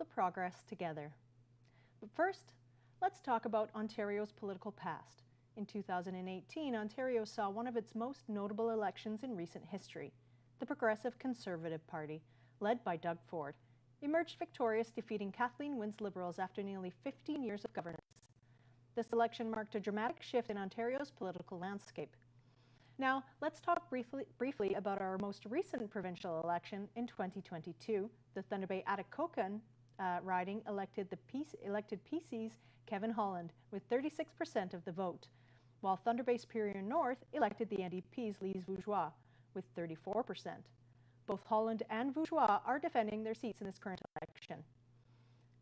progress together. But first, let's talk about Ontario's political past. In 2018, Ontario saw one of its most notable elections in recent history. The Progressive Conservative Party, led by Doug Ford, emerged victorious, defeating Kathleen Wynne's Liberals after nearly 15 years of governance. This election marked a dramatic shift in Ontario's political landscape. Now, let's talk briefly about our most recent provincial election in 2022. The Thunder Bay-Atikokan riding elected PC's Kevin Holland with 36% of the vote, while Thunder Bay-Superior North elected the NDP's Lise Vougeois with 34%. Both Holland and Vougeois are defending their seats in this current election.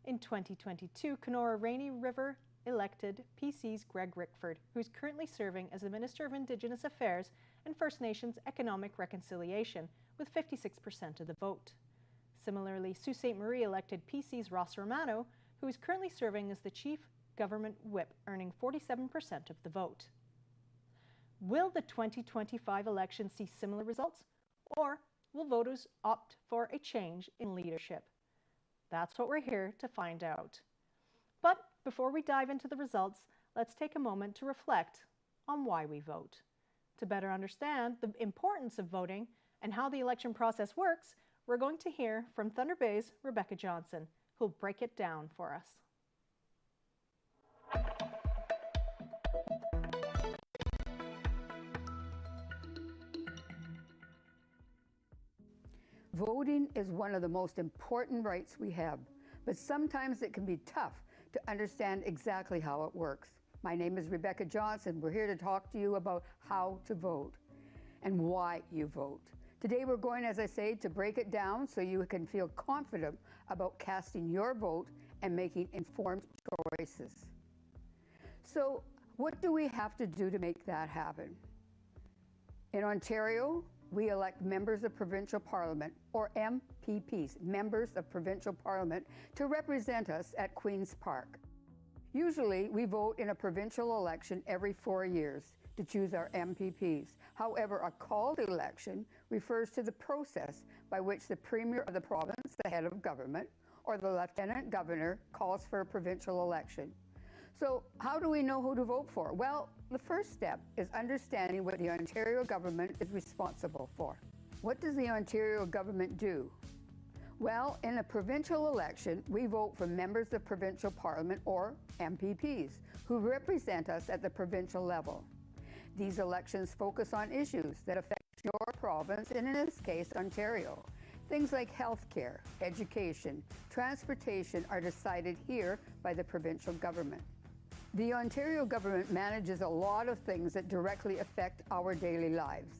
In 2022, Kenora Rainy River elected PC's Greg Rickford, who is currently serving as the Minister of Indigenous Affairs and First Nations Economic Reconciliation, with 56% of the vote. Similarly, Sault Ste. Marie elected PC's Ross Romano, who is currently serving as the Chief Government Whip, earning 47% of the vote. Will the 2025 election see similar results, or will voters opt for a change in leadership? That's what we're here to find out. But before we dive into the results, let's take a moment to reflect on why we vote. To better understand the importance of voting and how the election process works, we're going to hear from Thunder Bay's Rebecca Johnson, who'll break it down for us. Voting is one of the most important rights we have, but sometimes it can be tough to understand exactly how it works. My name is Rebecca Johnson. We're here to talk to you about how to vote and why you vote. Today we're going, as I say, to break it down so you can feel confident about casting your vote and making informed choices. So what do we have to do to make that happen? In Ontario, we elect members of provincial parliament, or MPPs, members of provincial parliament, to represent us at Queen's Park. Usually, we vote in a provincial election every 4 years to choose our MPPs. However, a called election refers to the process by which the Premier of the province, the head of government, or the Lieutenant Governor calls for a provincial election. So how do we know who to vote for? Well, the first step is understanding what the Ontario government is responsible for. What does the Ontario government do? Well, in a provincial election, we vote for members of provincial parliament, or MPPs, who represent us at the provincial level. These elections focus on issues that affect your province, and in this case, Ontario. Things like healthcare, education, transportation are decided here by the provincial government. The Ontario government manages a lot of things that directly affect our daily lives.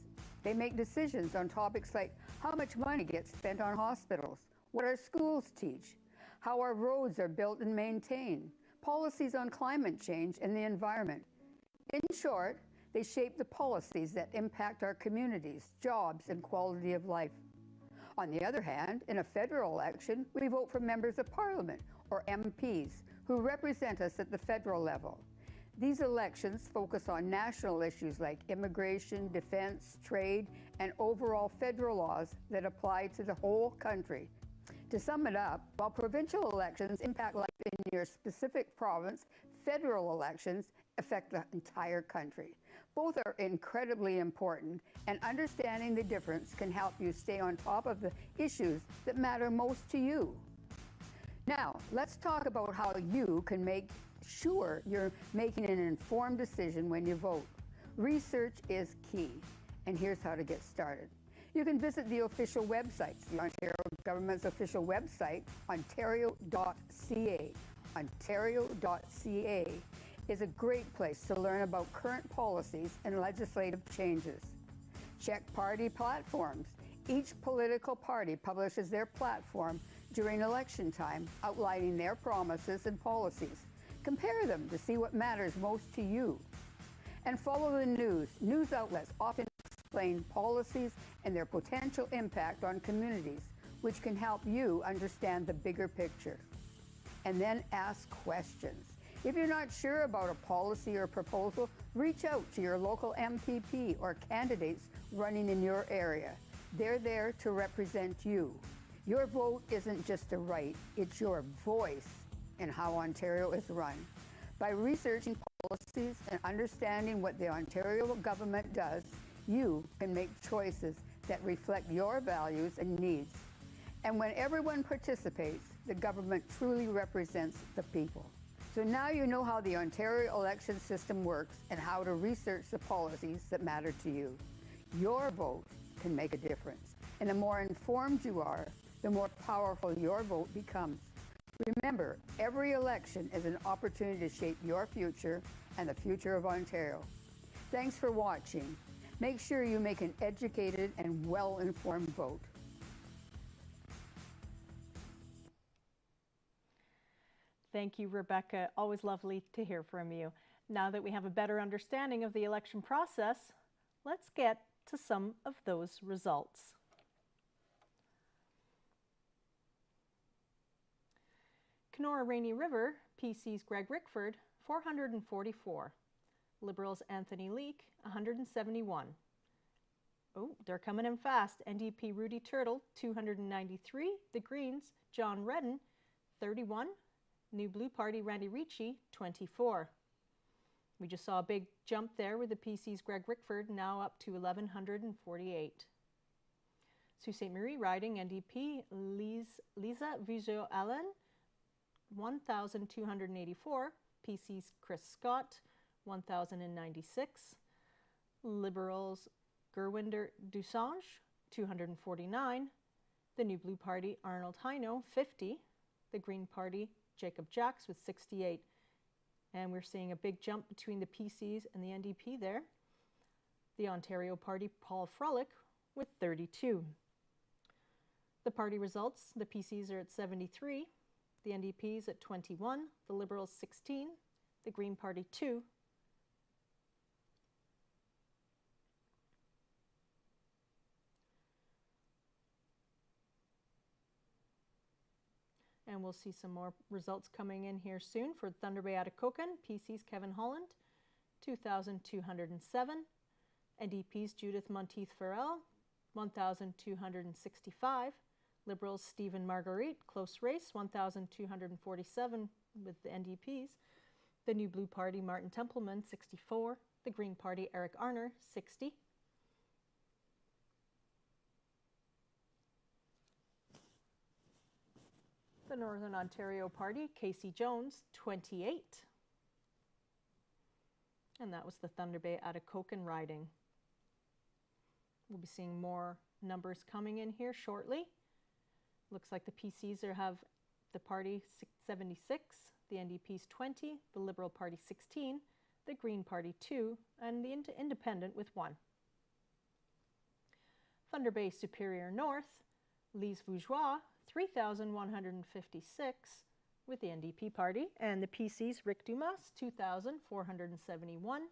They make decisions on topics like how much money gets spent on hospitals, what our schools teach, how our roads are built and maintained, policies on climate change and the environment. In short, they shape the policies that impact our communities, jobs, and quality of life. On the other hand, in a federal election, we vote for members of parliament, or MPs, who represent us at the federal level. These elections focus on national issues like immigration, defense, trade, and overall federal laws that apply to the whole country. To sum it up, while provincial elections impact life in your specific province, federal elections affect the entire country. Both are incredibly important, and understanding the difference can help you stay on top of the issues that matter most to you. Now, let's talk about how you can make sure you're making an informed decision when you vote. Research is key, and here's how to get started. You can visit the official websites, the Ontario government's official website, ontario.ca. Ontario.ca is a great place to learn about current policies and legislative changes. Check party platforms. Each political party publishes their platform during election time, outlining their promises and policies. Compare them to see what matters most to you. And follow the news. News outlets often explain policies and their potential impact on communities, which can help you understand the bigger picture. And then ask questions. If you're not sure about a policy or proposal, reach out to your local MPP or candidates running in your area. They're there to represent you. Your vote isn't just a right, it's your voice in how Ontario is run. By researching policies and understanding what the Ontario government does, you can make choices that reflect your values and needs. And when everyone participates, the government truly represents the people. So now you know how the Ontario election system works and how to research the policies that matter to you. Your vote can make a difference. And the more informed you are, the more powerful your vote becomes. Remember, every election is an opportunity to shape your future and the future of Ontario. Thanks for watching. Make sure you make an educated and well-informed vote. Thank you, Rebecca. Always lovely to hear from you. Now that we have a better understanding of the election process, let's get to some of those results. Kenora Rainy River, PC's Greg Rickford, 444. Liberals Anthony Leake, 171. Oh, they're coming in fast. NDP Rudy Turtle, 293. The Greens, John Redden, 31. New Blue Party Randy Ricci, 24. We just saw a big jump there with the PC's Greg Rickford, now up to 1,148. Sault Ste. Marie riding NDP Lisa Vigio-Allen, 1,284. PC's Chris Scott, 1,096. Liberals Gurwinder Dusange, 249. The New Blue Party Arnold Heino, 50. The Green Party Jacob Jacks with 68. And we're seeing a big jump between the PCs and the NDP there. The Ontario Party Paul Froelich with 32. The party results, the PCs are at 73. The NDP's at 21, the Liberals 16, the Green Party 2. And we'll see some more results coming in here soon for Thunder Bay Atikokan, PC's Kevin Holland, 2,207. NDP's Judith Monteith Farrell, 1,265. Liberals Stephen Marguerite, close race, 1,247 with the NDP's. The New Blue Party Martin Templeman, 64. The Green Party Eric Arner, 60. The Northern Ontario Party, Casey Jones, 28. And that was the Thunder Bay Atikokan riding. We'll be seeing more numbers coming in here shortly. Looks like the PCs have the party 76, the NDP's 20, the Liberal Party 16, the Green Party 2, and the Independent with 1. Thunder Bay Superior North, Lise Vougeois, 3,156 with the NDP party, and the PC's Rick Dumas, 2,471.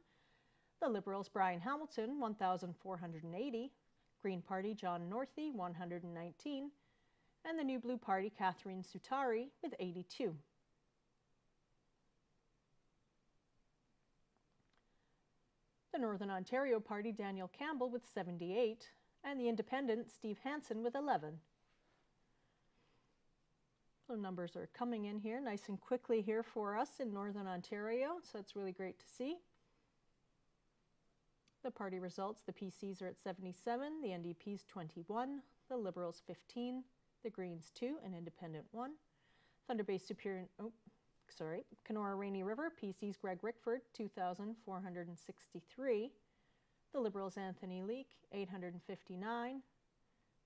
The Liberals Brian Hamilton, 1,480. Green Party John Northey, 119. And the New Blue Party Catherine Sutari with 82. The Northern Ontario Party Daniel Campbell with 78, and the Independent Steve Hansen with 11. So numbers are coming in here nice and quickly here for us in Northern Ontario, so it's really great to see. The party results, the PCs are at 77, the NDP's 21, the Liberals 15, the Greens 2, and Independent 1. Thunder Bay Superior, Kenora Rainy River, PC's Greg Rickford, 2,463. The Liberals Anthony Leake, 859.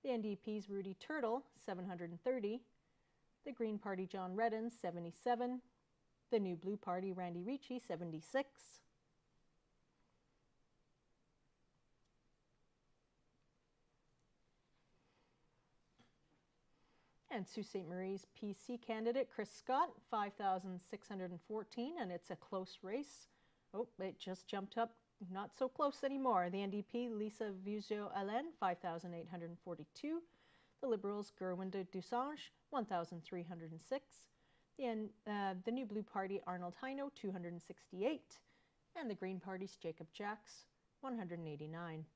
The NDP's Rudy Turtle, 730. The Green Party John Redden, 77. The New Blue Party Randy Ricci, 76. And Sault Ste. Marie's PC candidate, Chris Scott, 5,614, and it's a close race. Oh, it just jumped up, not so close anymore. The NDP, Lisa Vigio-Allen, 5,842. The Liberals, Gurwinder Dusange, 1,306. The New Blue Party, Arnold Heino, 268. And the Green Party's Jacob Jacks, 189.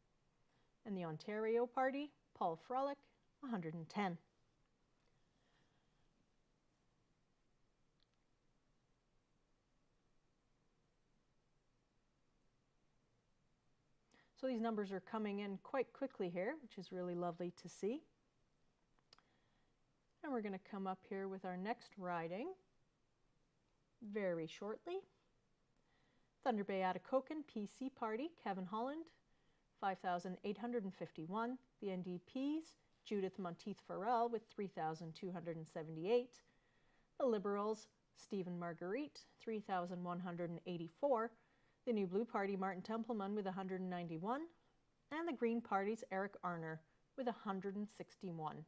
And the Ontario Party, Paul Froelich, 110. So these numbers are coming in quite quickly here, which is really lovely to see. And we're going to come up here with our next riding very shortly. Thunder Bay Atikokan PC Party, Kevin Holland, 5,851. The NDP's Judith Monteith Farrell with 3,278. The Liberals, Stephen Marguerite, 3,184. The New Blue Party, Martin Templeman with 191. And the Green Party's Eric Arner with 161.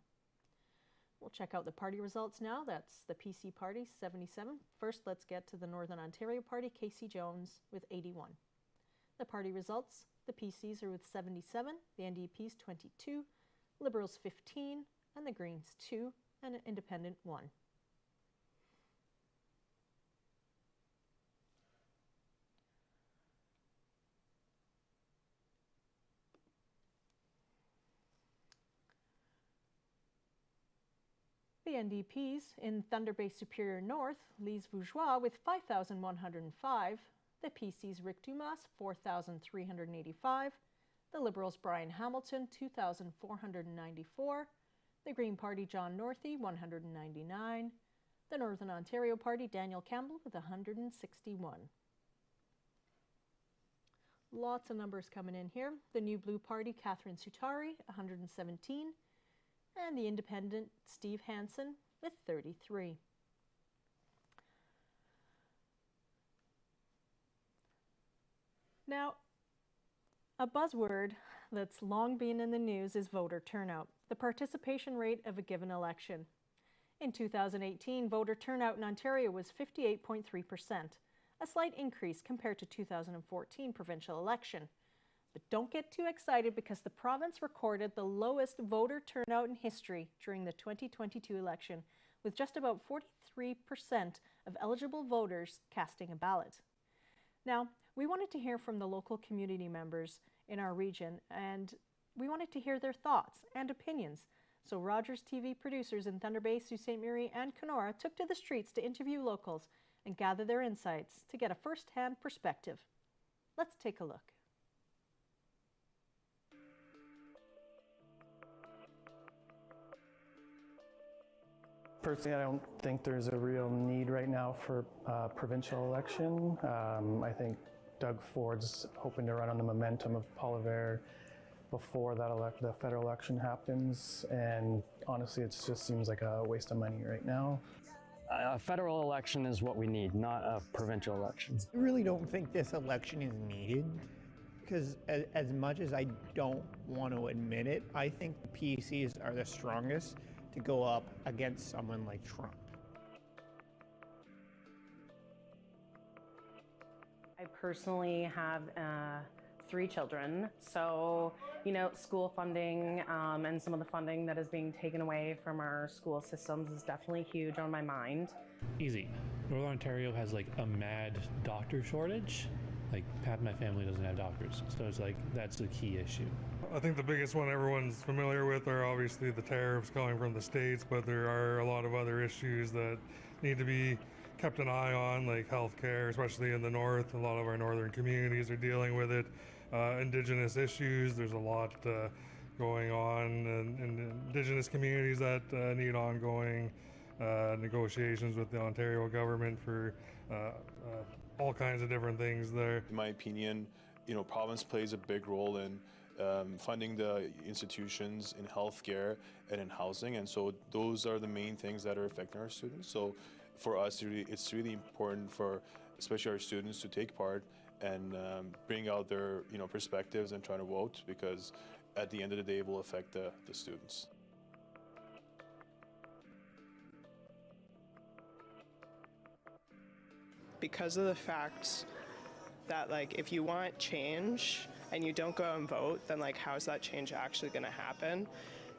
We'll check out the party results now. That's the PC Party, 77. First, let's get to the Northern Ontario Party, Casey Jones with 81. The party results, the PCs are with 77, the NDP's 22, Liberals 15, and the Greens 2, and an Independent 1. The NDPs in Thunder Bay Superior North, Lise Vougeois with 5,105. The PC's Rick Dumas, 4,385. The Liberals' Brian Hamilton, 2,494. The Green Party, John Northey, 199. The Northern Ontario Party, Daniel Campbell with 161. Lots of numbers coming in here. The New Blue Party, Catherine Sutari, 117. And the Independent, Steve Hansen, with 33. Now, a buzzword that's long been in the news is voter turnout, the participation rate of a given election. In 2018, voter turnout in Ontario was 58.3%, a slight increase compared to 2014 provincial election. But don't get too excited because the province recorded the lowest voter turnout in history during the 2022 election, with just about 43% of eligible voters casting a ballot. Now, we wanted to hear from the local community members in our region, and we wanted to hear their thoughts and opinions. So Rogers TV producers in Thunder Bay, Sault Ste. Marie, and Kenora took to the streets to interview locals and gather their insights to get a first-hand perspective. Let's take a look. Personally, I don't think there's a real need right now for a provincial election. I think Doug Ford's hoping to run on the momentum of Paul Revere before that the federal election happens, and honestly, it just seems like a waste of money right now. A federal election is what we need, not a provincial election. I really don't think this election is needed, because as much as I don't want to admit it, I think the PCs are the strongest to go up against someone like Trump. I personally have 3 children, so school funding and some of the funding that is being taken away from our school systems is definitely huge on my mind. Easy. Northern Ontario has like a mad doctor shortage. Like half my family doesn't have doctors, so it's like that's the key issue. I think the biggest one everyone's familiar with are obviously the tariffs coming from the States, but there are a lot of other issues that need to be kept an eye on, like healthcare, especially in the north. A lot of our northern communities are dealing with it. Indigenous issues, there's a lot going on in Indigenous communities that need ongoing negotiations with the Ontario government for all kinds of different things there. In my opinion, province plays a big role in funding the institutions in healthcare and in housing, and so those are the main things that are affecting our students. So for us, it's really important for especially our students to take part and bring out their perspectives and try to vote, because at the end of the day it will affect the students. Because of the fact that if you want change and you don't go and vote, then how's that change actually going to happen?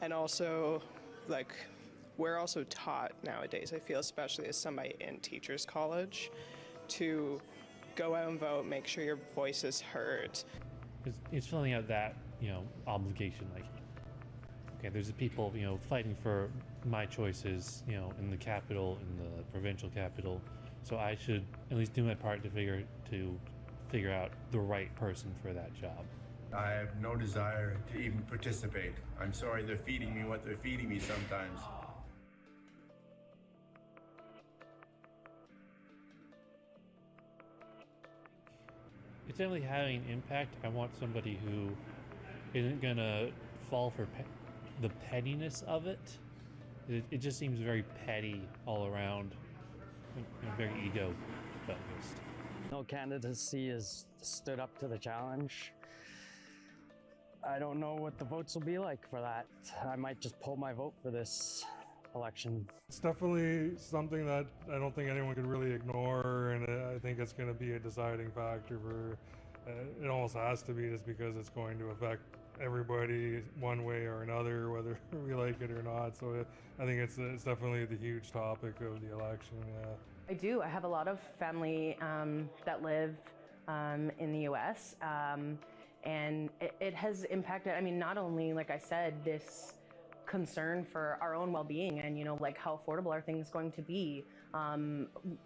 And also we're also taught nowadays, I feel, especially as somebody in teachers college, to go out and vote, make sure your voice is heard. It's filling out that obligation. Okay, there's the people fighting for my choices in the capital, in the provincial capital. So I should at least do my part to figure out the right person for that job. I have no desire to even participate. I'm sorry they're feeding me what they're feeding me sometimes. It's definitely having an impact. I want somebody who isn't gonna fall for the pettiness of it. It just seems very petty all around, and very ego focused. No candidacy has stood up to the challenge. I don't know what the votes will be like for that. I might just pull my vote for this election. It's definitely something that I don't think anyone could really ignore, and I think it's going to be a deciding factor for, it almost has to be, just because it's going to affect everybody one way or another, whether we like it or not. So I think it's definitely the huge topic of the election. Yeah. I do. I have a lot of family that live in the U.S. And it has impacted, I mean, not only, like I said, this concern for our own well-being and, like how affordable are things going to be,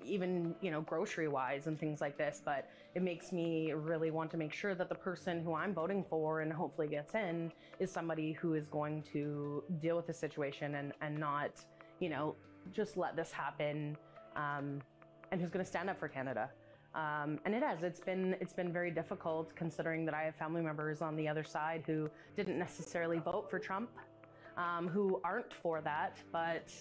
even, grocery-wise and things like this, but it makes me really want to make sure that the person who I'm voting for and hopefully gets in is somebody who is going to deal with the situation and not, just let this happen, and who's going to stand up for Canada. And it has. It's been very difficult, considering that I have family members on the other side who didn't necessarily vote for Trump, who aren't for that, but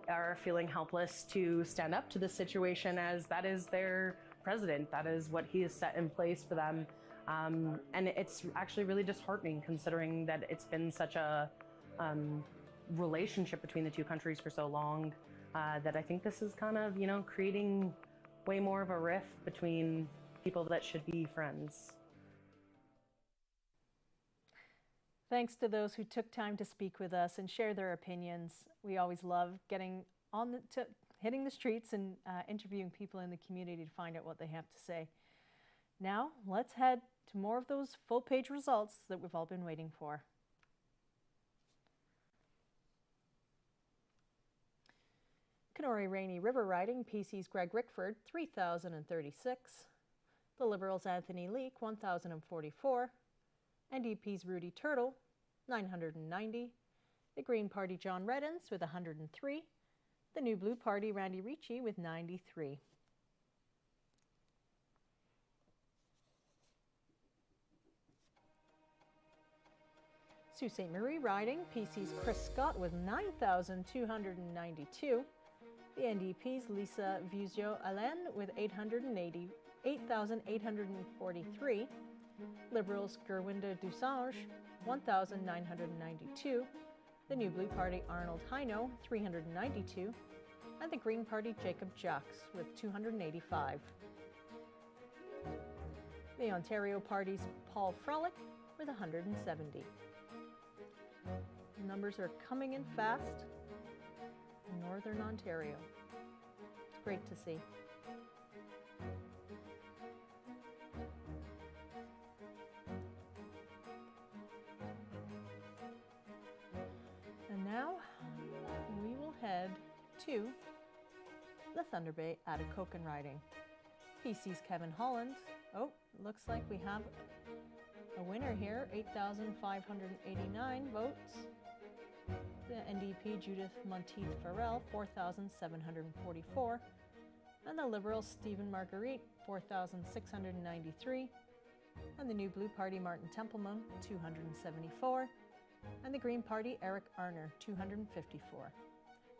are feeling helpless to stand up to the situation, as that is their president. That is what he has set in place for them. And it's actually really disheartening, considering that it's been such a relationship between the two countries for so long, that I think this is kind of, creating way more of a rift between people that should be friends. Thanks to those who took time to speak with us and share their opinions. We always love getting hitting the streets and interviewing people in the community to find out what they have to say. Now, let's head to more of those full-page results that we've all been waiting for. Kenora Rainy River Riding, PC's Greg Rickford, 3,036. The Liberals' Anthony Leake, 1,044. NDP's Rudy Turtle, 990. The Green Party John Reddens with 103. The New Blue Party Randy Ricci with 93. Sault Ste. Marie Riding, PC's Chris Scott with 9,292. The NDP's Lisa Vuzio-Allen with 8,843. Liberals Gerwinda Dusange, 1,992. The New Blue Party Arnold Heino, 392. And the Green Party Jacob Jacques with 285. The Ontario Party's Paul Frolick with 170. The numbers are coming in fast in Northern Ontario. It's great to see. And now we will head to the Thunder Bay Atikokan Riding. PC's Kevin Holland. Oh, looks like we have a winner here, 8,589 votes. The NDP Judith Monteith Farrell, 4,744. And the Liberals Stephen Marguerite, 4,693. And the New Blue Party Martin Templeman, 274. And the Green Party Eric Arner, 254.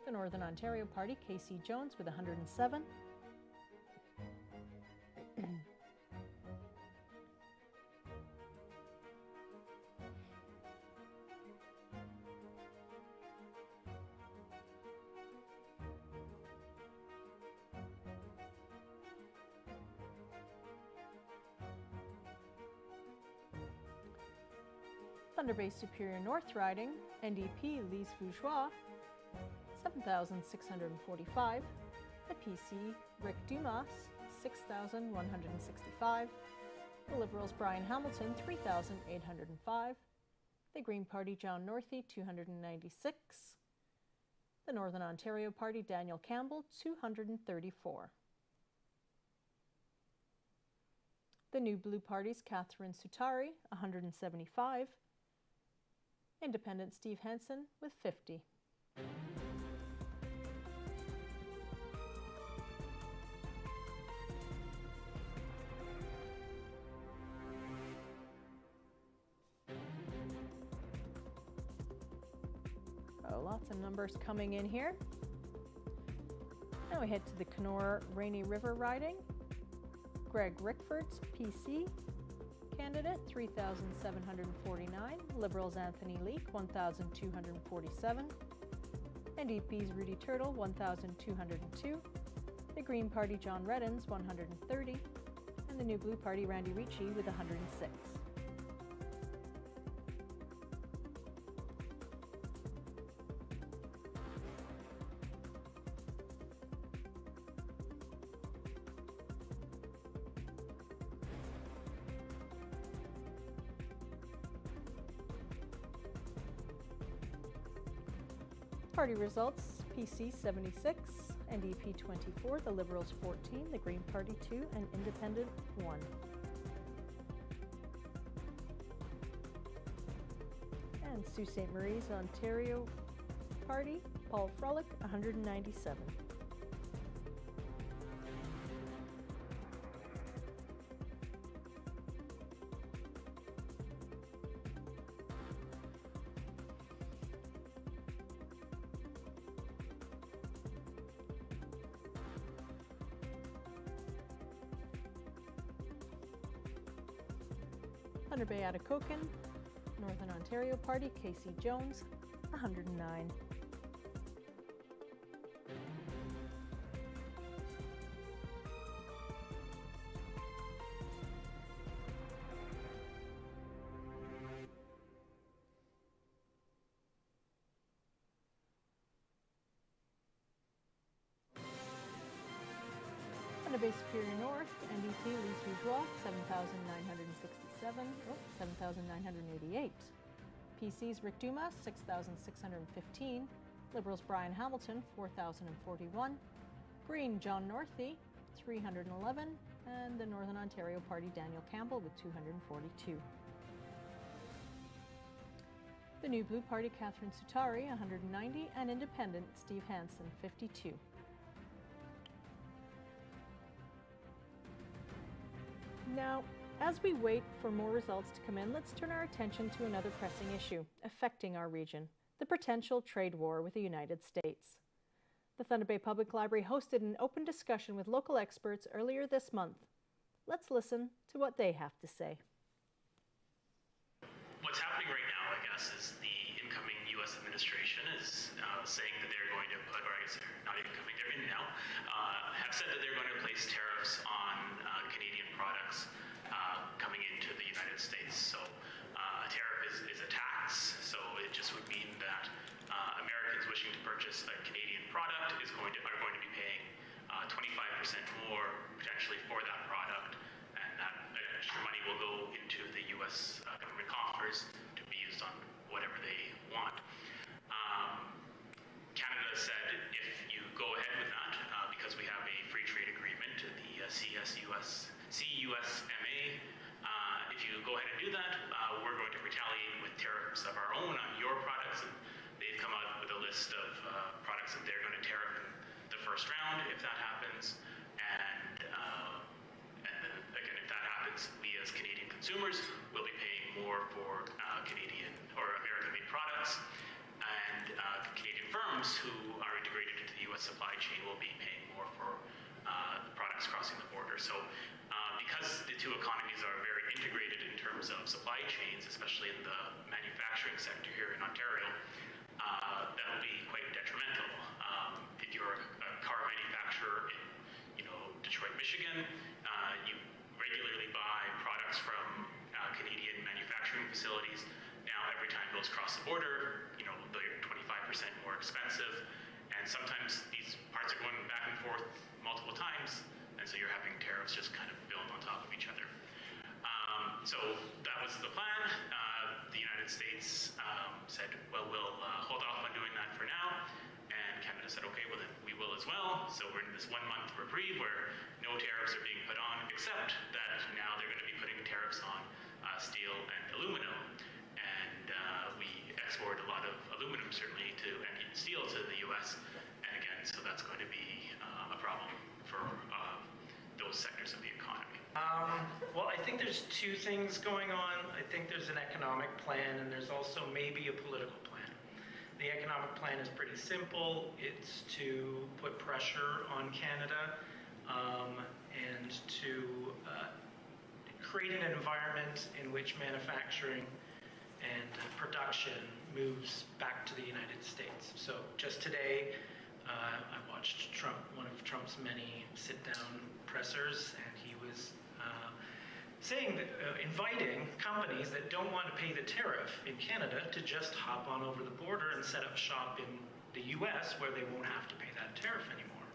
The Northern Ontario Party Casey Jones with 107. Thunder Bay Superior North Riding, NDP Lise Bourgeois, 7,645. The PC Rick Dumas, 6,165. The Liberals Brian Hamilton, 3,805. The Green Party John Northey, 296. The Northern Ontario Party Daniel Campbell, 234. The New Blue Party's Catherine Sutari, 175. Independent Steve Hansen with 50. Oh, lots of numbers coming in here. Now we head to the Kenora Rainy River riding. Greg Rickford's PC candidate, 3,749. Liberals Anthony Leake, 1,247. NDP's Rudy Turtle, 1,202. The Green Party John Reddens, 130. And the New Blue Party Randy Ricci with 106. Party results: PC 76, NDP 24, the Liberals 14, the Green Party 2, and Independent 1. And Sault Ste. Marie's Ontario Party, Paul Froelich, 197. Thunder Bay Atikokan, Northern Ontario Party, Casey Jones, 109. Thunder Bay Superior North, NDP Lise Bourgeois, 7,967, 7,988. PC's Rick Dumas, 6,615. Liberals Brian Hamilton, 4,041. Green John Northey, 311. And the Northern Ontario Party Daniel Campbell with 242. The New Blue Party Catherine Sutari, 190. And Independent Steve Hansen, 52. Now, as we wait for more results to come in, let's turn our attention to another pressing issue affecting our region, the potential trade war with the United States. The Thunder Bay Public Library hosted an open discussion with local experts earlier this month. Let's listen to what they have to say. What's happening right now, I guess, is the incoming U.S. administration is saying that they're going to put, or I guess they're not incoming, they're in now, have said that they're going to place tariffs on Canadian products coming into the United States. So a tariff is a tax, so it just would mean that Americans wishing to purchase a Canadian product are going to be paying 25% more potentially for that product, and that extra money will go into the U.S. Government coffers to be used on whatever they want. Canada said if you go ahead with that, because we have a free trade agreement, the CUSMA, if you go ahead and do that, we're going to retaliate with tariffs of our own on your products. And they've come out with a list of products that they're going to tariff in the first round if that happens. And then again, if that happens, we as Canadian consumers will be paying more for Canadian or American-made products. And Canadian firms who are integrated into the U.S. supply chain will be paying more for the products crossing the border. So because the two economies are very integrated in terms of supply chains, especially in the manufacturing sector here in Ontario, that'll be quite detrimental. If you're a car manufacturer in Detroit, Michigan, you regularly buy products from Canadian manufacturing facilities. Now every time those cross the border, they're 25% more expensive, and sometimes these parts are going back and forth multiple times, and so you're having tariffs just kind of build on top of each other. So that was the plan. The United States said, well, we'll hold off on doing that for now, and Canada said, okay, well then we will as well. So we're in this 1 month reprieve where no tariffs are being put on, except that now they're going to be putting tariffs on steel and aluminum. And we export a lot of aluminum, certainly, and steel to the US. And again, so that's going to be a problem for those sectors of the economy. Well, I think there's two things going on. I think there's an economic plan and there's also maybe a political plan. The economic plan is pretty simple. It's to put pressure on Canada and to create an environment in which manufacturing and production moves back to the United States. So just today, I watched one of Trump's many sit-down pressers, and he was saying that, inviting companies that don't want to pay the tariff in Canada to just hop on over the border and set up shop in the US where they won't have to pay that tariff anymore.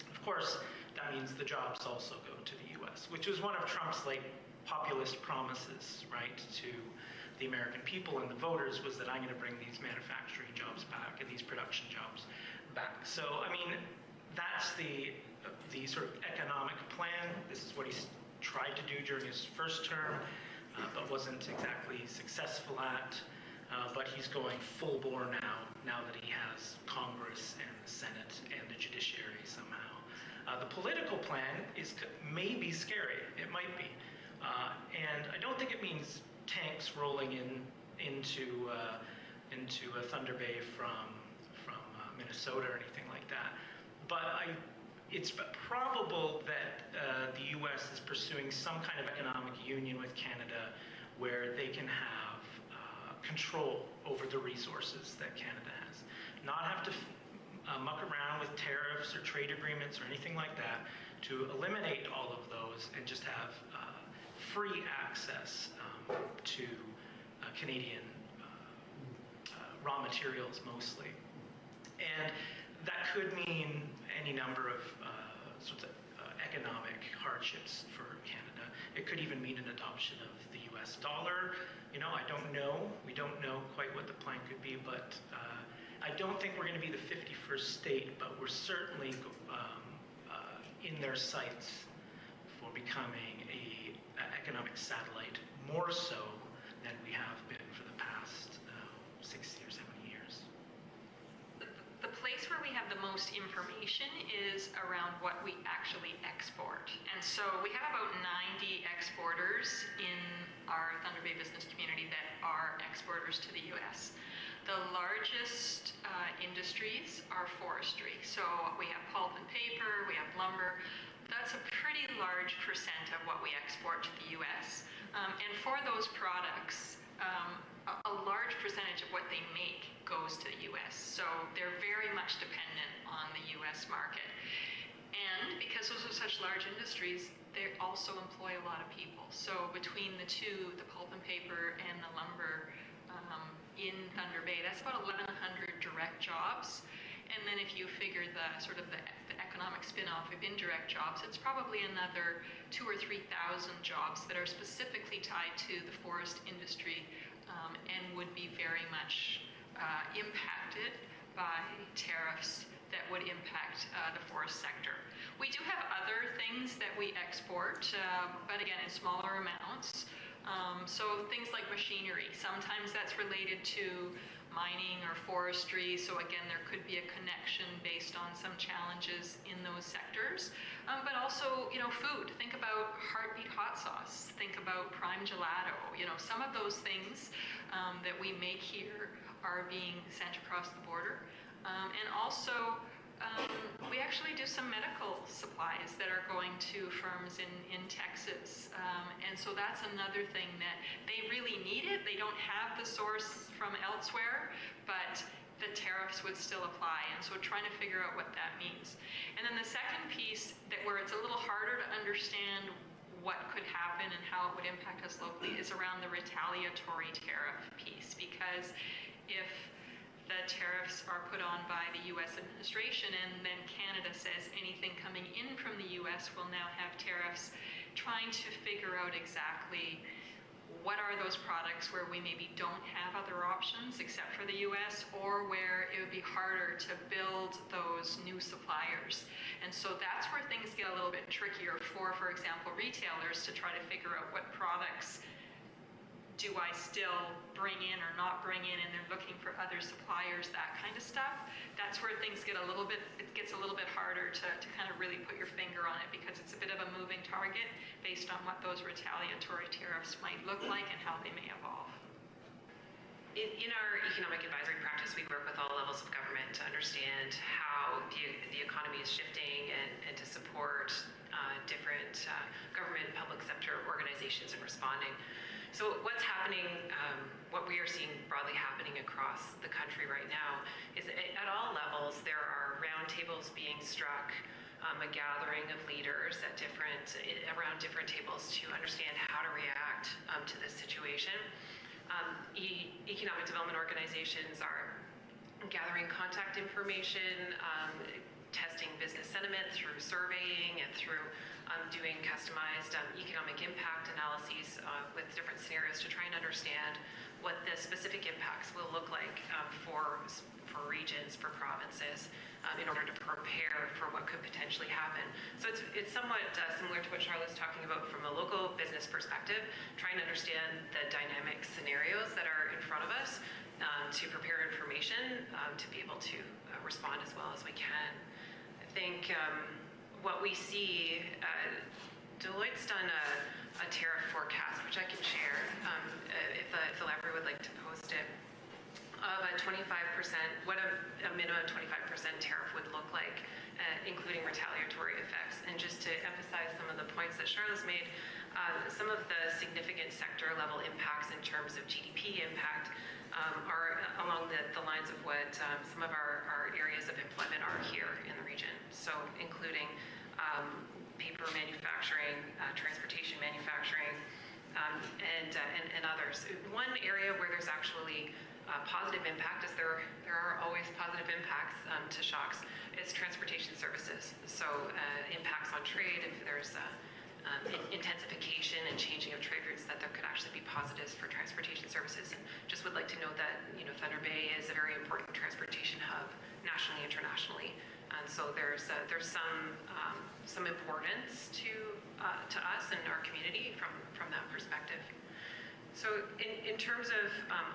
Of course, that means the jobs also go to the US, which was one of Trump's populist promises, right, to the American people and the voters, was that I'm going to bring these manufacturing jobs back and these production jobs back. So, I mean, that's the sort of economic plan. This is what he's tried to do during his first term, but wasn't exactly successful at. But he's going full bore now that he has Congress and the Senate and the judiciary somehow. The political plan may be scary. It might be. And I don't think it means tanks rolling into Thunder Bay from Minnesota or anything like that. But it's probable that the U.S. is pursuing some kind of economic union with Canada where they can have control over the resources that Canada has. Not have to muck around with tariffs or trade agreements or anything like that, to eliminate all of those and just have free access to Canadian raw materials mostly. And that could mean any number of sorts of economic hardships for Canada. It could even mean an adoption of the US dollar. You know, I don't know. We don't know quite what the plan could be, but I don't think we're going to be the 51st state, but we're certainly in their sights for becoming an economic satellite, more so than we have been for the past 60 or 70 years. The place where we have the most information is around what we actually export. And so we have about 90 exporters in our Thunder Bay business community that are exporters to the US. The largest industries are forestry. So we have pulp and paper, we have lumber. That's a pretty large percent of what we export to the US. And for those products, a large percentage of what they make goes to the US. So they're very much dependent on the US market. And because those are such large industries, they also employ a lot of people. So between the two, the pulp and paper and the lumber in Thunder Bay, that's about 1,100 direct jobs. And then if you figure the sort of the economic spin-off of indirect jobs, it's probably another 2,000 or 3,000 jobs that are specifically tied to the forest industry and would be very much impacted by tariffs that would impact the forest sector. We do have other things that we export, but again, in smaller amounts. So things like machinery, sometimes that's related to mining or forestry. So again, there could be a connection based on some challenges in those sectors. But also, you know, food. Think about Heartbeat hot sauce. Think about Prime Gelato. You know, some of those things that we make here are being sent across the border. And also, we actually do some medical supplies that are going to firms in Texas. And so that's another thing that they really need it. They don't have the source from elsewhere, but the tariffs would still apply. And so trying to figure out what that means. And then the second piece where it's a little harder to understand what could happen and how it would impact us locally is around the retaliatory tariff piece. Because if the tariffs are put on by the U.S. administration, and then Canada says anything coming in from the U.S. will now have tariffs, trying to figure out exactly what are those products where we maybe don't have other options except for the US, or where it would be harder to build those new suppliers. And so that's where things get a little bit trickier for example, retailers to try to figure out what products do I still bring in or not bring in, and they're looking for other suppliers, that kind of stuff. That's where things get it gets a little bit harder to kind of really put your finger on it, because it's a bit of a moving target based on what those retaliatory tariffs might look like and how they may evolve. In our economic advisory practice, we work with all levels of government to understand how the economy is shifting and to support different government, public sector organizations in responding. So what's happening, what we are seeing broadly happening across the country right now is at all levels there are roundtables being struck, a gathering of leaders around different tables to understand how to react to this situation. Economic development organizations are gathering contact information, testing business sentiment through surveying and through doing customized economic impact analyses with different scenarios to try and understand what the specific impacts will look like for regions, for provinces, in order to prepare for what could potentially happen. So it's somewhat similar to what Charlotte's talking about from a local business perspective, trying to understand the dynamic scenarios that are in front of us to prepare information to be able to respond as well as we can. I think what we see, Deloitte's done a tariff forecast, which I can share if the library would like to post it, of a 25%, what a minimum 25% tariff would look like, including retaliatory effects. And just to emphasize some of the points that Charlotte's made, some of the significant sector level impacts in terms of GDP impact are along the lines of what some of our areas of employment are here in the region. So including paper manufacturing, transportation manufacturing, and others. One area where there's actually positive impact, is there are always positive impacts to shocks, is transportation services. So impacts on trade, if there's intensification and changing of trade routes, that there could actually be positives for transportation services. And just would like to note that Thunder Bay is a very important transportation hub nationally, internationally, and so there's some importance to us and our community from that perspective. So in terms of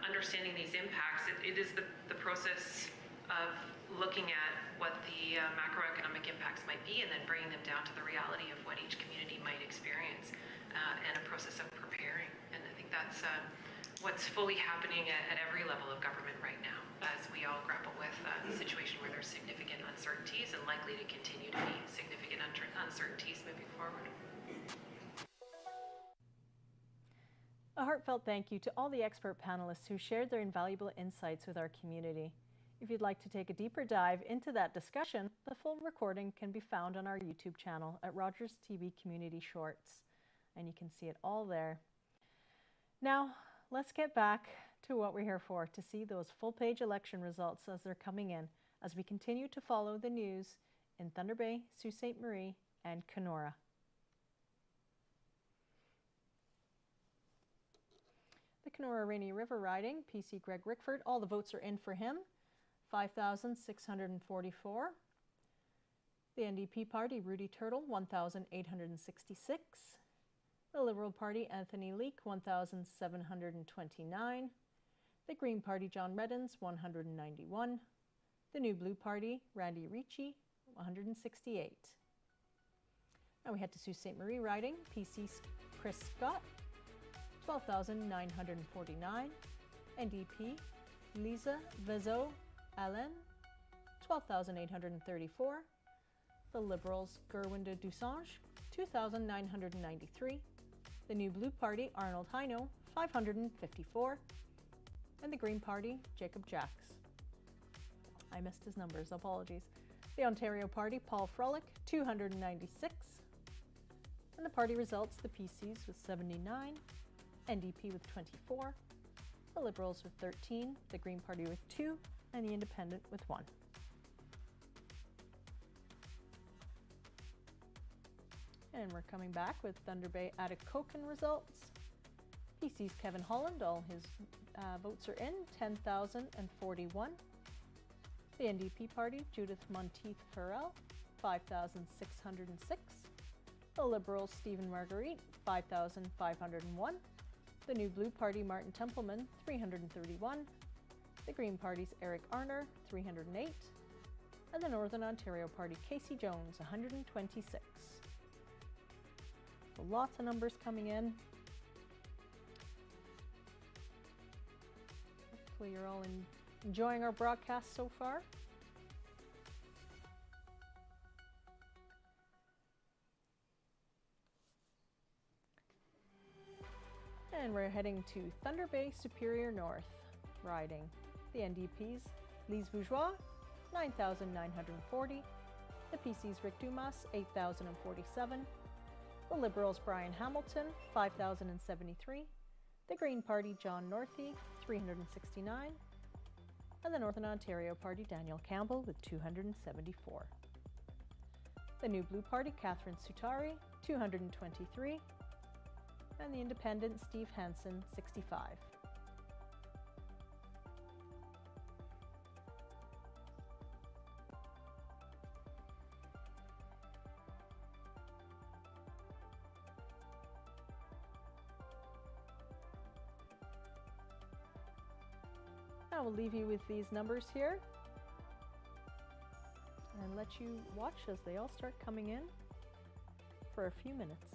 understanding these impacts, it is the process of looking at what the macroeconomic impacts might be and then bringing them down to the reality of what each community might experience, and a process of preparing. And I think that's what's fully happening at every level of government right now, as we all grapple with a situation where there's significant uncertainties and likely to continue to be significant uncertainties moving forward. A heartfelt thank you to all the expert panelists who shared their invaluable insights with our community. If you'd like to take a deeper dive into that discussion, the full recording can be found on our YouTube channel at Rogers TV Community Shorts, and you can see it all there. Now, let's get back to what we're here for, to see those full-page election results as they're coming in, as we continue to follow the news in Thunder Bay, Sault Ste. Marie, and Kenora. The Kenora Rainy River riding, PC Greg Rickford, all the votes are in for him, 5,644. The NDP party, Rudy Turtle, 1,866. The Liberal Party, Anthony Leek, 1,729. The Green Party, John Reddens, 191. The New Blue Party, Randy Ricci, 168. Now we head to Sault Ste. Marie riding, PC Chris Scott, 12,949. NDP, Lisa Vezo Allen, 12,834. The Liberals, Gerwinda Dusange, 2,993. The New Blue Party, Arnold Heino, 554. And the Green Party, Jacob Jacks. I missed his numbers, apologies. The Ontario Party, Paul Frolick, 296. And the party results, the PCs with 79. NDP with 24, the Liberals with 13, the Green Party with 2, and the Independent with 1. And we're coming back with Thunder Bay Atikokan results. PC's Kevin Holland, all his votes are in, 10,041. The NDP party, Judith Monteith Farrell, 5,606. The Liberals, Stephen Marguerite, 5,501. The New Blue Party, Martin Templeman, 331. The Green Party's Eric Arner, 308. And the Northern Ontario Party, Casey Jones, 126. So lots of numbers coming in. Hopefully you're all enjoying our broadcast so far. And we're heading to Thunder Bay Superior North riding. The NDP's Lise Bourgeois, 9,940. The PC's Rick Dumas, 8,047. The Liberals' Brian Hamilton, 5,073. The Green Party, John Northey, 369. And the Northern Ontario Party, Daniel Campbell, with 274. The New Blue Party, Catherine Sutari, 223. And the Independent, Steve Hansen, 65. I will leave you with these numbers here and let you watch as they all start coming in for a few minutes.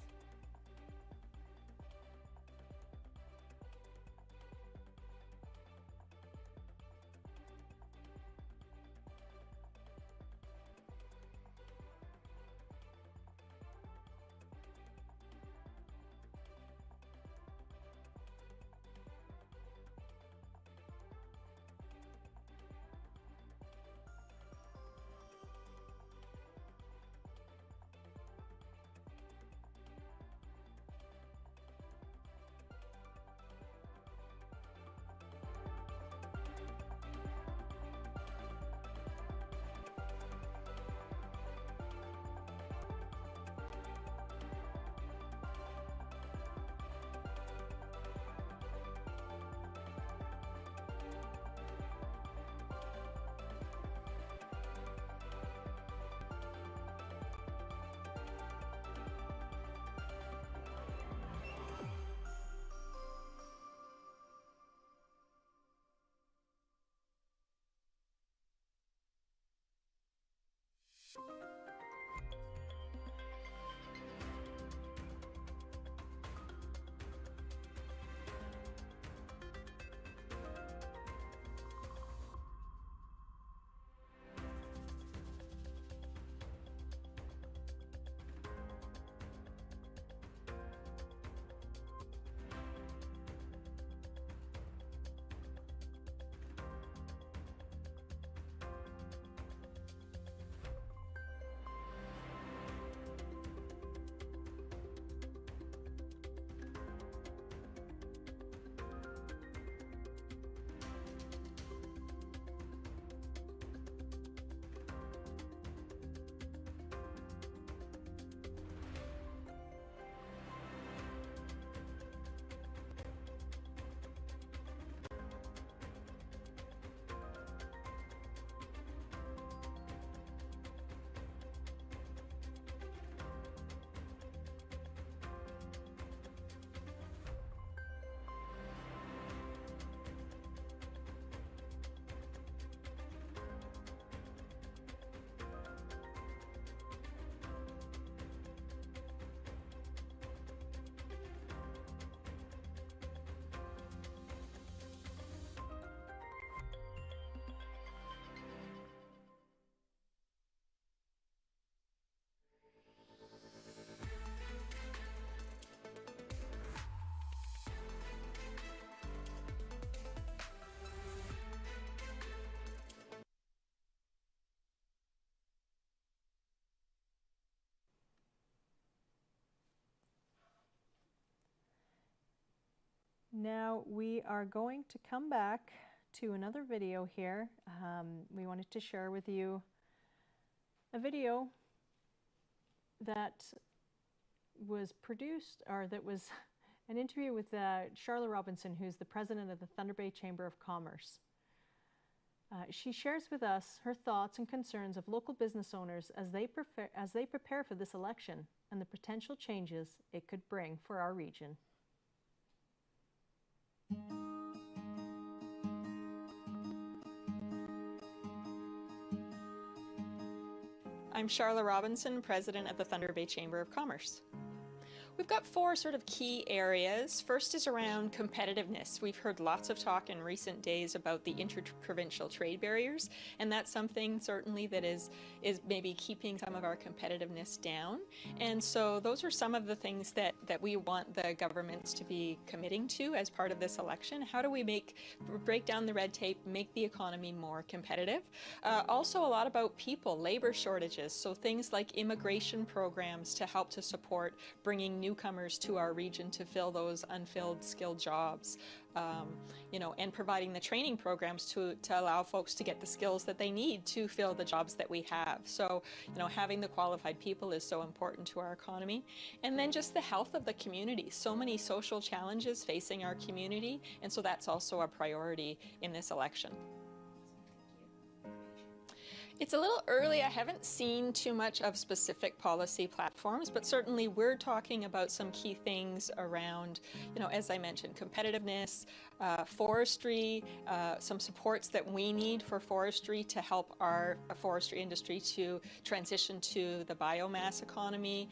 Now we are going to come back to another video here. We wanted to share with you a video that was produced, or that was An interview with Charlotte Robinson, who's the president of the Thunder Bay Chamber of Commerce. She shares with us her thoughts and concerns of local business owners as they prepare for this election and the potential changes it could bring for our region. I'm Charlotte Robinson, president of the Thunder Bay Chamber of Commerce. We've got four sort of key areas. First is around competitiveness. We've heard lots of talk in recent days about the interprovincial trade barriers, and that's something certainly that is maybe keeping some of our competitiveness down. And so those are some of the things that we want the governments to be committing to as part of this election. How do we break down the red tape, make the economy more competitive? Also a lot about people, labor shortages, so things like immigration programs to help to support bringing newcomers to our region to fill those unfilled skilled jobs, and providing the training programs to allow folks to get the skills that they need to fill the jobs that we have. So, having the qualified people is so important to our economy. And then just the health of the community. So many social challenges facing our community, and so that's also a priority in this election. It's a little early. I haven't seen too much of specific policy platforms, but certainly we're talking about some key things around, as I mentioned, competitiveness, forestry, some supports that we need for forestry to help our forestry industry to transition to the biomass economy,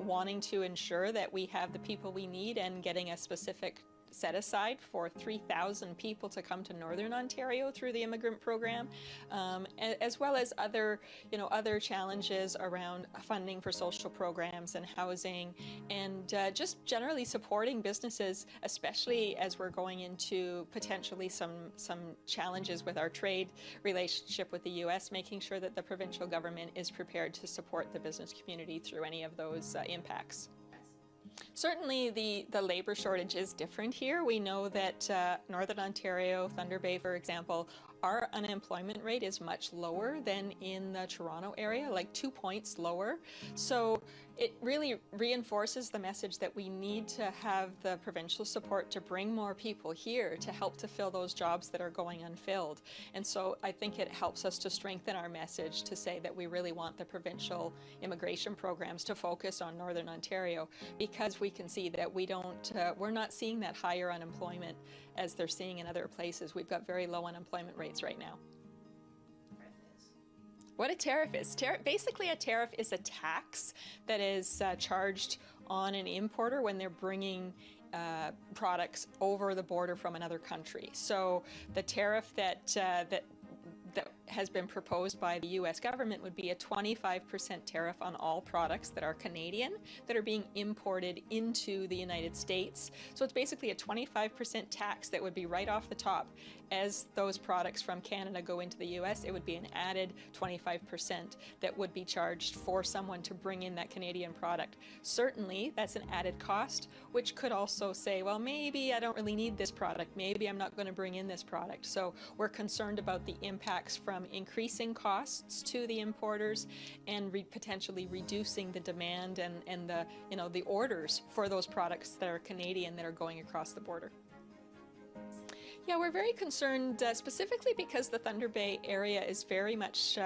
wanting to ensure that we have the people we need and getting a specific set aside for 3,000 people to come to Northern Ontario through the immigrant program, as well as other challenges around funding for social programs and housing, and just generally supporting businesses, especially as we're going into potentially some challenges with our trade relationship with the U.S., making sure that the provincial government is prepared to support the business community through any of those impacts. Certainly the labor shortage is different here. We know that Northern Ontario, Thunder Bay, for example, our unemployment rate is much lower than in the Toronto area, like 2 points lower. So it really reinforces the message that we need to have the provincial support to bring more people here to help to fill those jobs that are going unfilled. And so I think it helps us to strengthen our message to say that we really want the provincial immigration programs to focus on Northern Ontario, because we can see that we're not seeing that higher unemployment as they're seeing in other places. We've got very low unemployment rates right now. What a tariff is. Basically, a tariff is a tax that is charged on an importer when they're bringing products over the border from another country. So the tariff that has been proposed by the U.S. government would be a 25% tariff on all products that are Canadian that are being imported into the United States. So it's basically a 25% tax that would be right off the top. As those products from Canada go into the U.S., it would be an added 25% that would be charged for someone to bring in that Canadian product. Certainly, that's an added cost, which could also say, well, maybe I don't really need this product. Maybe I'm not going to bring in this product. So we're concerned about the impacts from increasing costs to the importers and potentially reducing the demand and the orders for those products that are Canadian that are going across the border. Yeah, we're very concerned specifically because the Thunder Bay area is very much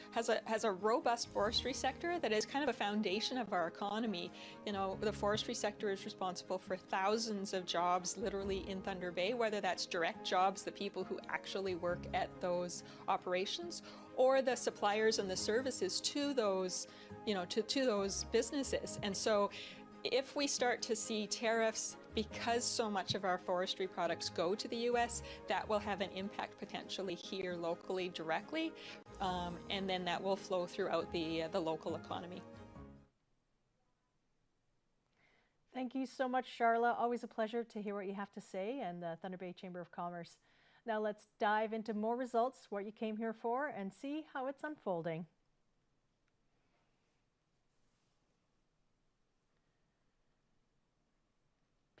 has a robust forestry sector that is kind of a foundation of our economy. The forestry sector is responsible for thousands of jobs literally in Thunder Bay, whether that's direct jobs, the people who actually work at those operations, or the suppliers and the services to those, to those businesses. And so if we start to see tariffs because so much of our forestry products go to the U.S., that will have an impact potentially here locally directly, and then that will flow throughout the local economy. Thank you so much, Charla. Always a pleasure to hear what you have to say, and the Thunder Bay Chamber of Commerce. Now let's dive into more results, what you came here for, and see how it's unfolding.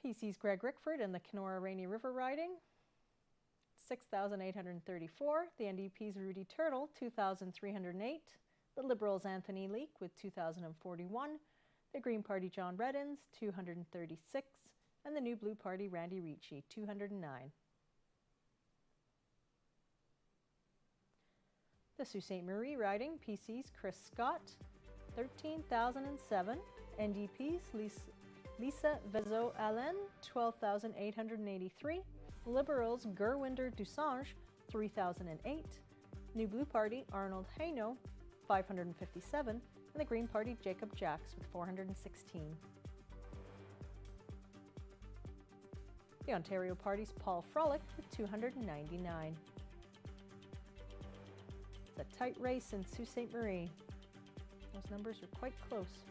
PC's Greg Rickford in the Kenora Rainy River riding, 6,834. The NDP's Rudy Turtle, 2,308. The Liberals' Anthony Leake with 2,041. The Green Party John Reddins, 236. and the New Blue Party Randy Ricci, 209. The Sault Ste. Marie riding, PCs Chris Scott, 13,007. NDPs Lisa Vezo-Allen, 12,883. Liberals Gurwinder Dusange, 3,008. New Blue Party Arnold Haino, 557. And the Green Party Jacob Jacks with 416. The Ontario Party's Paul Frolick with 299. It's a tight race in Sault Ste. Marie. Those numbers are quite close.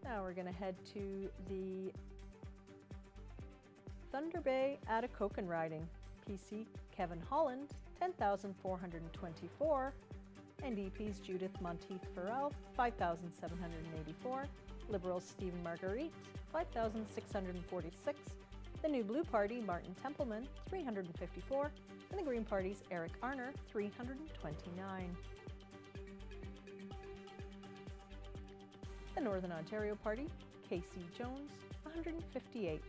Now we're going to head to the Thunder Bay Atikokan riding. PC Kevin Holland, 10,424. NDP's Judith Monteith Farrell, 5,784. Liberals Stephen Marguerite, 5,646. The New Blue Party Martin Templeman, 354. And the Green Party's Eric Arner, 329. The Northern Ontario Party, Casey Jones, 158.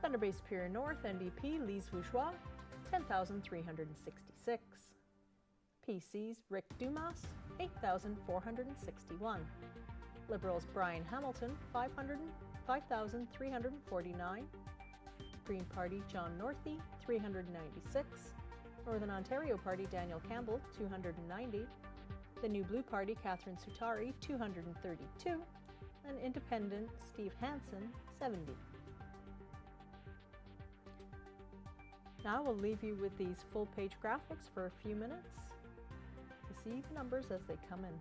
Thunder Bay Superior North, NDP, Lise Vougeois, 10,366. PCs, Rick Dumas, 8,461. Liberals, Brian Hamilton, 5,349. Green Party, John Northey, 396. Northern Ontario Party, Daniel Campbell, 290. The New Blue Party, Catherine Sutari, 232. And Independent, Steve Hansen, 70. Now we'll leave you with these full-page graphics for a few minutes to see the numbers as they come in.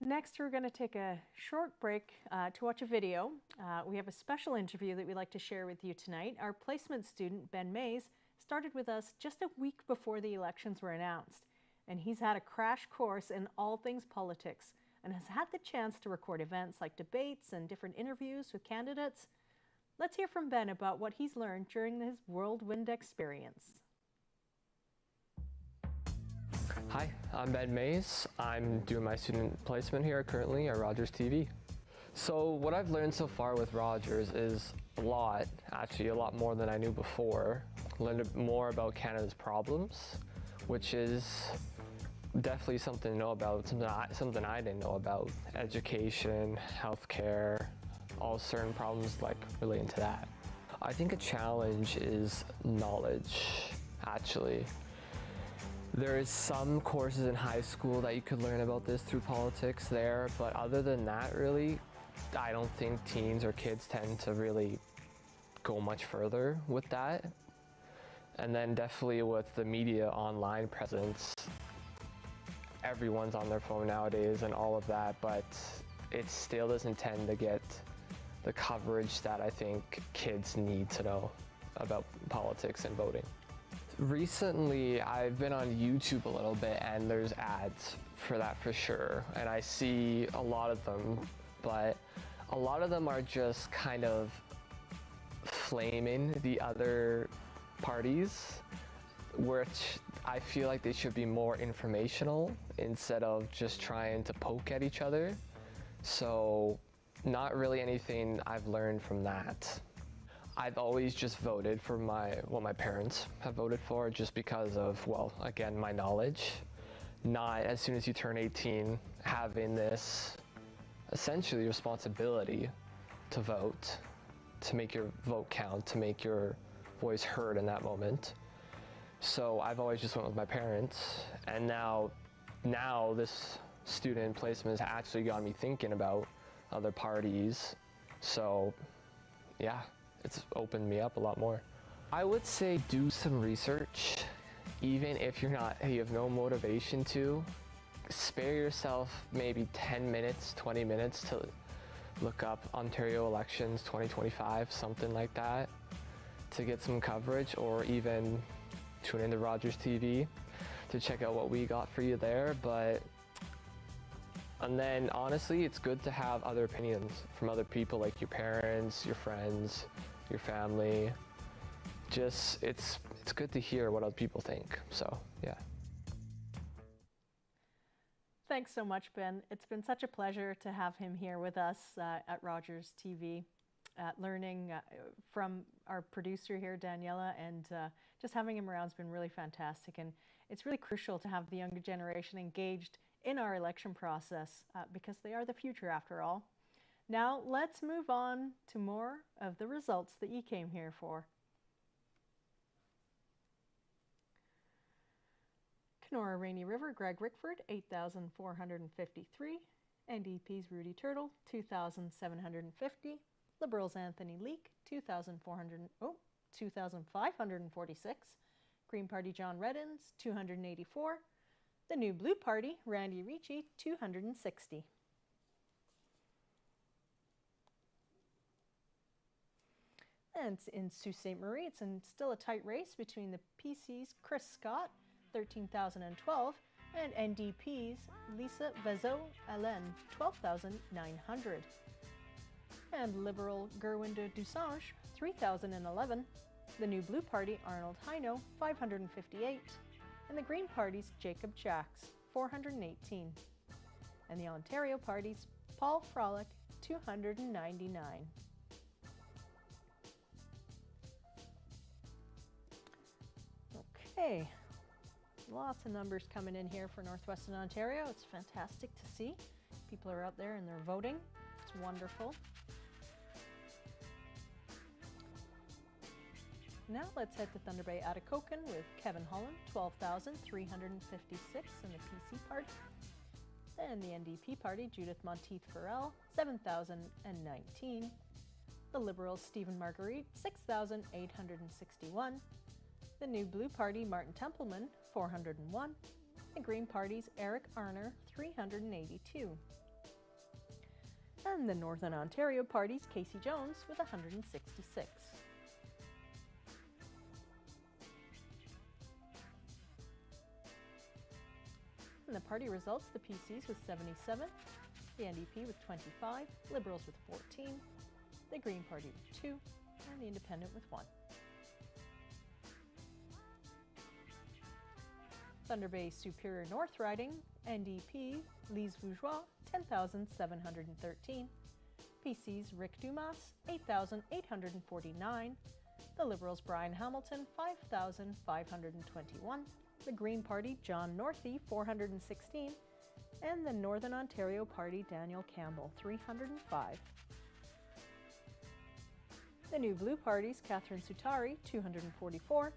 Next, we're going to take a short break to watch a video. We have a special interview that we'd like to share with you tonight. Our placement student, Ben Mays, started with us just a week before the elections were announced. And he's had a crash course in all things politics and has had the chance to record events like debates and different interviews with candidates. Let's hear from Ben about what he's learned during his whirlwind experience. Hi, I'm Ben Mays. I'm doing my student placement here currently at Rogers TV. So what I've learned so far with Rogers is a lot, actually a lot more than I knew before. Learned more about Canada's problems, which is definitely something to know about, something I didn't know about. Education, healthcare, all certain problems like relating to that. I think a challenge is knowledge, actually. There is some courses in high school that you could learn about this through politics there, but other than that, really, I don't think teens or kids tend to really go much further with that. And then definitely with the media online presence, everyone's on their phone nowadays and all of that, but it still doesn't tend to get the coverage that I think kids need to know about politics and voting. Recently, I've been on YouTube a little bit and there's ads for that for sure. And I see a lot of them, but a lot of them are just kind of flaming the other parties, which I feel like they should be more informational instead of just trying to poke at each other. So not really anything I've learned from that. I've always just voted for what my parents have voted for just because of, well, again, my knowledge. Not as soon as you turn 18, having this essentially responsibility to vote, to make your vote count, to make your voice heard in that moment. So I've always just went with my parents, and now this student placement has actually got me thinking about other parties. So yeah, it's opened me up a lot more. I would say do some research, even if you have no motivation to. Spare yourself maybe 10 minutes, 20 minutes to look up Ontario elections 2025, something like that, to get some coverage, or even tune into Rogers TV to check out what we got for you there. And then honestly, it's good to have other opinions from other people, like your parents, your friends, your family. Just, it's good to hear what other people think, so yeah. Thanks so much, Ben. It's been such a pleasure to have him here with us at Rogers TV, learning from our producer here, Daniela, and just having him around has been really fantastic. And it's really crucial to have the younger generation engaged in our election process because they are the future after all. Now let's move on to more of the results that you came here for. Kenora Rainy River, Greg Rickford, 8,453. NDP's Rudy Turtle, 2,750. Liberals Anthony Leake, 2,546. Green Party John Reddins, 284. The New Blue Party, Randy Ricci, 260. And in Sault Ste. Marie, it's still a tight race between the PC's Chris Scott, 13,012, and NDP's Lisa Vezo-Allen, 12,900. And Liberal Gerwinda Dusange, 3,011. The New Blue Party, Arnold Heino, 558. And the Green Party's Jacob Jacks, 418. And the Ontario Party's Paul Frolick, 299. Okay, lots of numbers coming in here for Northwestern Ontario. It's fantastic to see. People are out there and they're voting. It's wonderful. Now let's head to Thunder Bay Atikokan with Kevin Holland, 12,356 in the PC party. And the NDP party, Judith Monteith Farrell, 7,019. The Liberals, Stephen Marguerite, 6,861. The New Blue Party, Martin Templeman, 401. The Green Party's Eric Arner, 382. And the Northern Ontario Party's Casey Jones with 166. In the party results, the PCs with 77, the NDP with 25, Liberals with 14, the Green Party with 2, and the Independent with 1. Thunder Bay Superior North riding, NDP, Lise Vougeois, 10,713. PC's Rick Dumas, 8,849. The Liberals' Brian Hamilton, 5,521. The Green Party, John Northey, 416. And the Northern Ontario Party, Daniel Campbell, 305. The New Blue Party's Catherine Sutari, 244.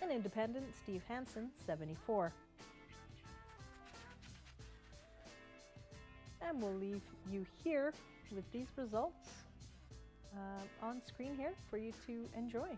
And Independent Steve Hansen, 74. And we'll leave you here with these results on screen here for you to enjoy.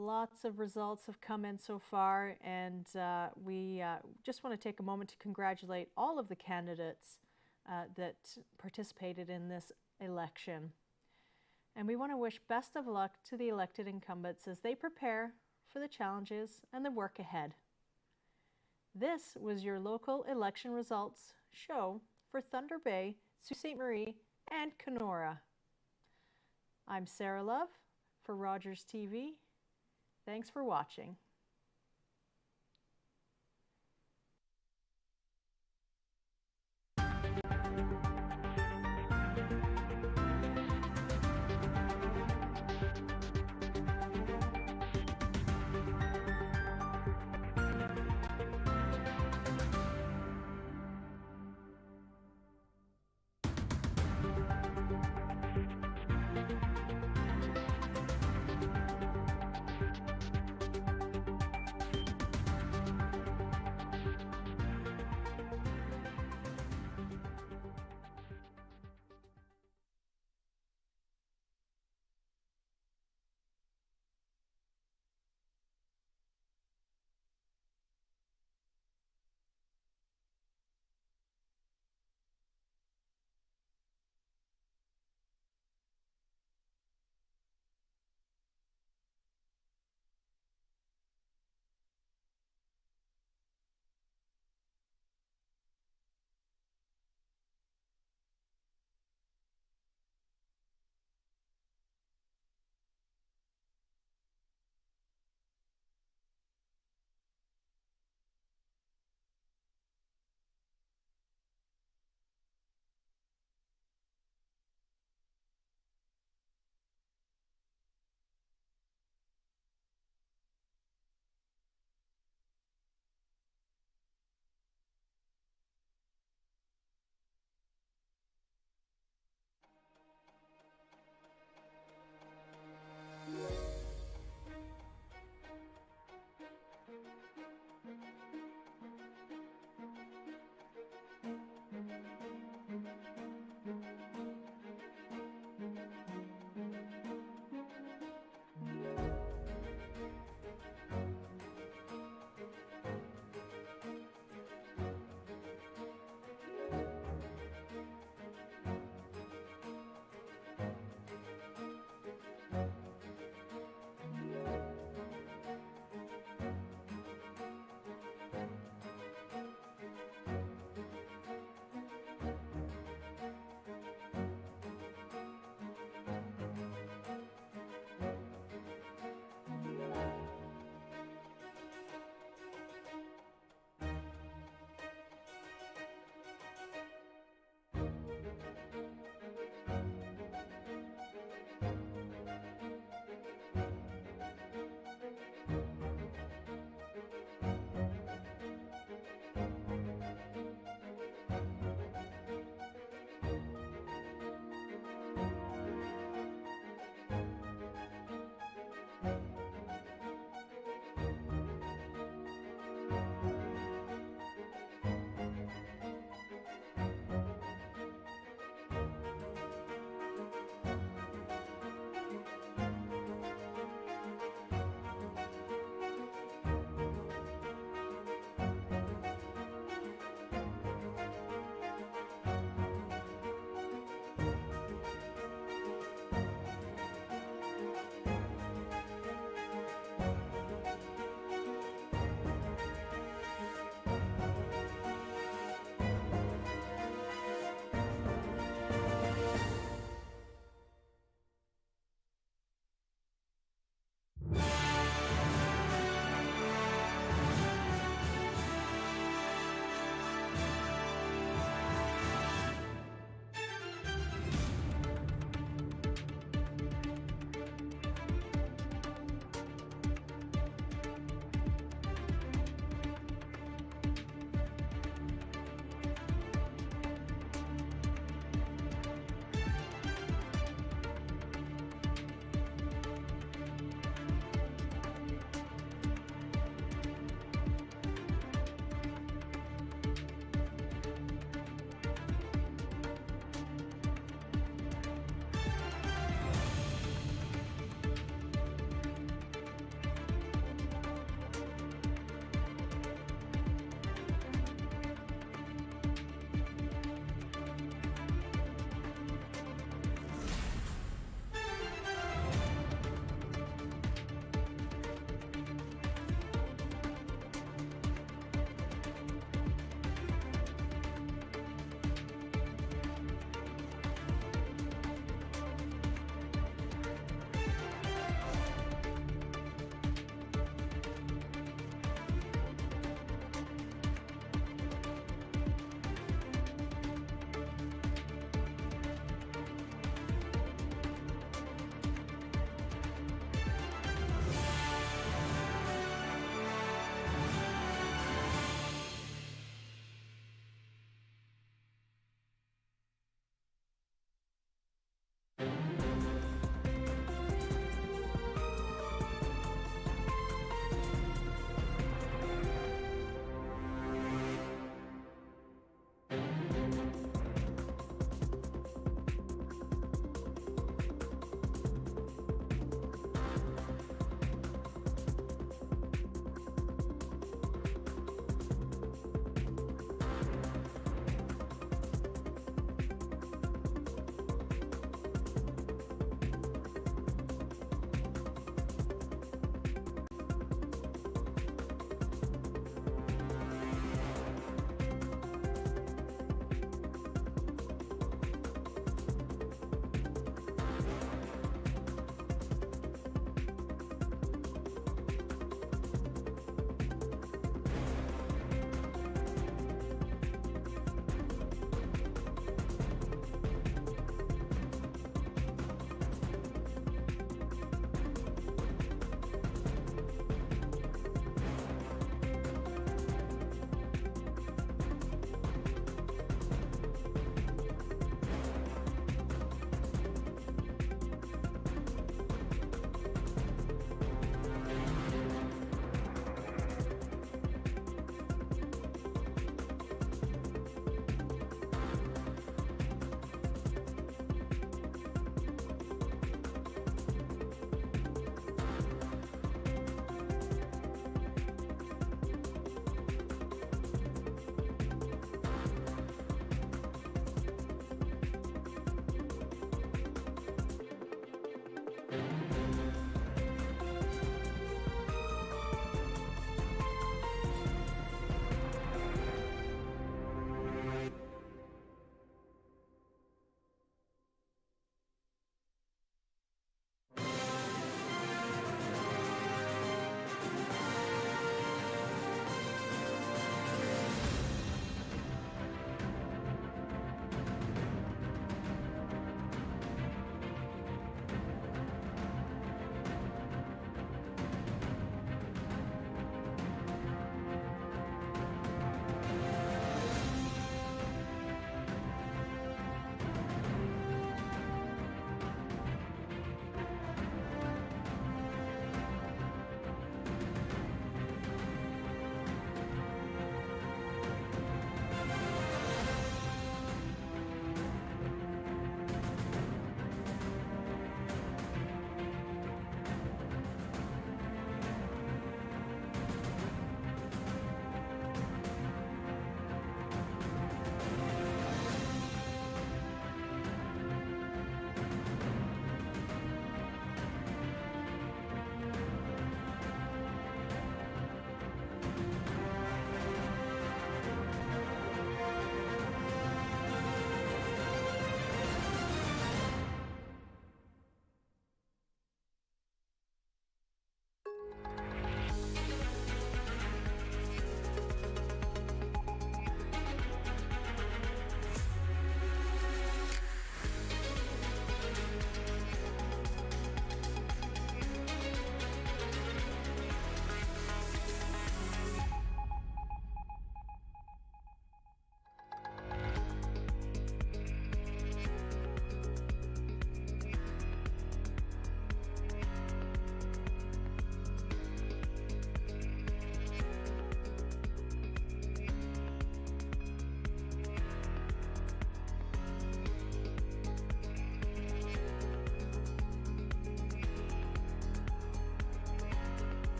Lots of results have come in so far, and we just want to take a moment to congratulate all of the candidates that participated in this election. And we want to wish best of luck to the elected incumbents as they prepare for the challenges and the work ahead. This was your local election results show for Thunder Bay, Sault Ste. Marie, and Kenora. I'm Sarah Love for Rogers TV. Thanks for watching.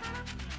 Bye.